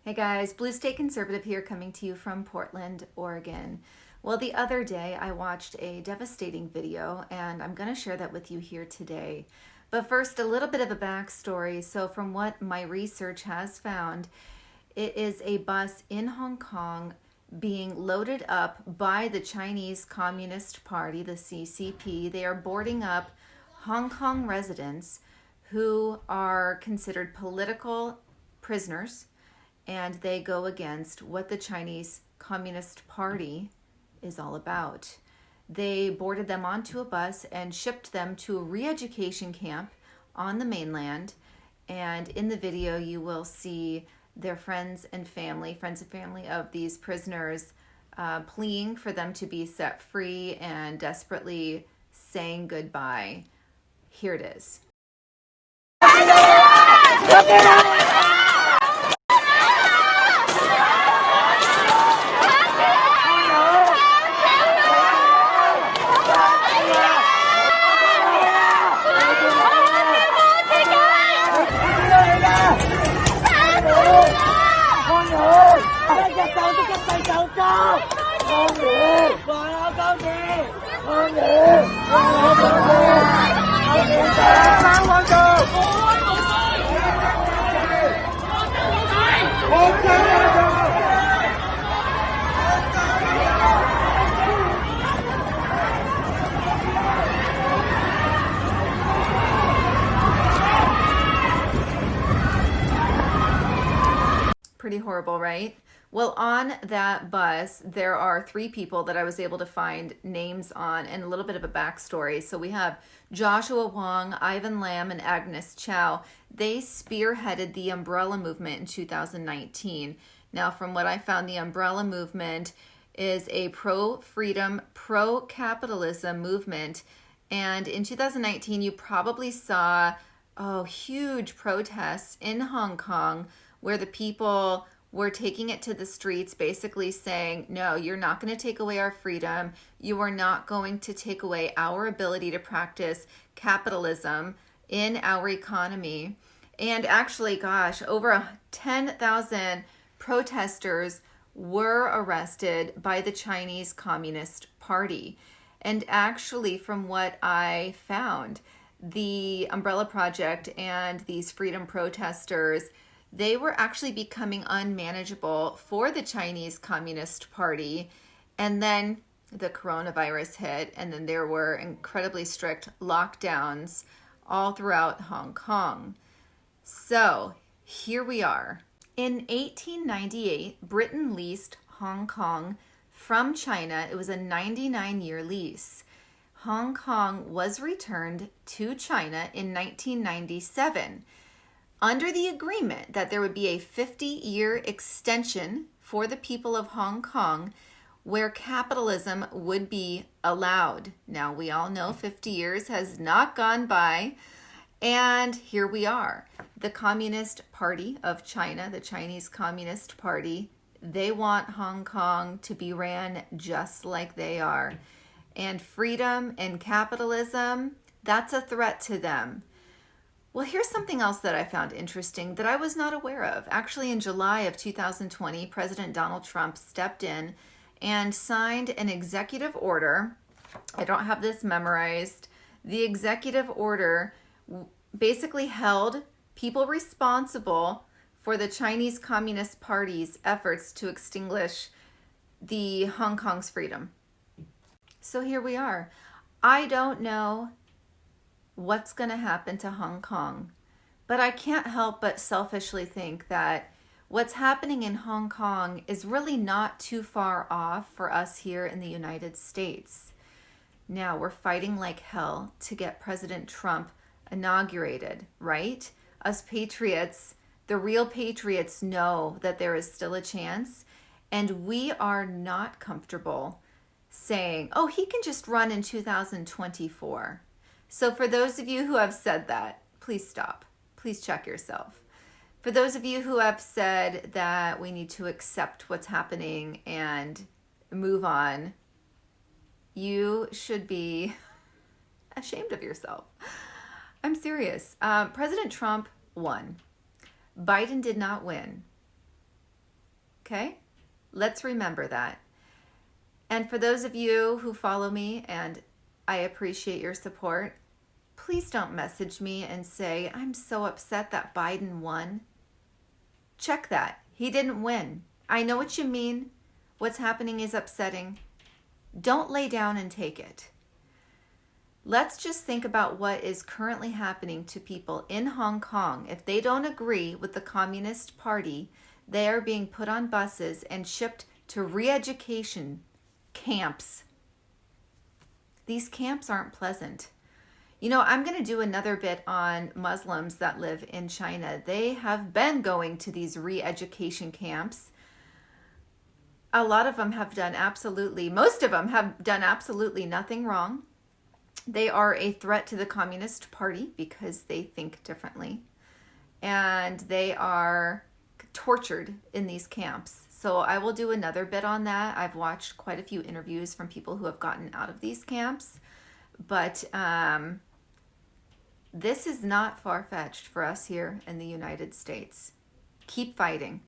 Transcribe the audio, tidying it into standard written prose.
Hey guys, Blue State Conservative here, coming to you from Portland, Oregon. Well, the other day I watched a devastating video and I'm going to share that with you here today. But first, a little bit of a backstory. So from what my research has found, it is a bus in Hong Kong being loaded up by the Chinese Communist Party, the CCP. They are boarding up Hong Kong residents who are considered political prisoners, and they go against what the Chinese Communist Party is all about. They boarded them onto a bus and shipped them to a re-education camp on the mainland. And in the video, you will see their friends and family of these prisoners pleading for them to be set free and desperately saying goodbye. Here it is. Pretty horrible, right? Well, on that bus, there are 3 people that I was able to find names on and a little bit of a backstory. So we have Joshua Wong, Ivan Lam, and Agnes Chow. They spearheaded the Umbrella Movement in 2019. Now, from what I found, the Umbrella Movement is a pro-freedom, pro-capitalism movement. And in 2019, you probably saw huge protests in Hong Kong where the people were taking it to the streets, basically saying, no, you're not going to take away our freedom. You are not going to take away our ability to practice capitalism in our economy. And actually, gosh, over 10,000 protesters were arrested by the Chinese Communist Party. And actually, from what I found, the Umbrella Project and these freedom protesters, they were actually becoming unmanageable for the Chinese Communist Party. And then the coronavirus hit, and then there were incredibly strict lockdowns all throughout Hong Kong. So here we are. In 1898, Britain leased Hong Kong from China. It was a 99-year lease. Hong Kong was returned to China in 1997. Under the agreement that there would be a 50-year extension for the people of Hong Kong where capitalism would be allowed. Now, we all know 50 years has not gone by, and here we are. The Communist Party of China, the Chinese Communist Party, they want Hong Kong to be ran just like they are. And freedom and capitalism, that's a threat to them. Well, here's something else that I found interesting that I was not aware of. Actually, in July of 2020, President Donald Trump stepped in and signed an executive order. I don't have this memorized. The executive order basically held people responsible for the Chinese Communist Party's efforts to extinguish the Hong Kong's freedom. So here we are. I don't know what's going to happen to Hong Kong, but I can't help but selfishly think that what's happening in Hong Kong is really not too far off for us here in the United States. Now, we're fighting like hell to get President Trump inaugurated, right? Us patriots, the real patriots, know that there is still a chance, and we are not comfortable saying, oh, he can just run in 2024. So for those of you who have said that, please stop. Please check yourself. For those of you who have said that we need to accept what's happening and move on, you should be ashamed of yourself. I'm serious. President Trump won. Biden did not win. Okay? Let's remember that. And for those of you who follow me, and I appreciate your support, please don't message me and say, I'm so upset that Biden won. Check that. He didn't win. I know what you mean. What's happening is upsetting. Don't lay down and take it. Let's just think about what is currently happening to people in Hong Kong. If they don't agree with the Communist Party, they are being put on buses and shipped to re-education camps. These camps aren't pleasant. You know, I'm going to do another bit on Muslims that live in China. They have been going to these re-education camps. A lot of them have done most of them have done absolutely nothing wrong. They are a threat to the Communist Party because they think differently. And they are tortured in these camps. So I will do another bit on that. I've watched quite a few interviews from people who have gotten out of these camps. But this is not far-fetched for us here in the United States. Keep fighting.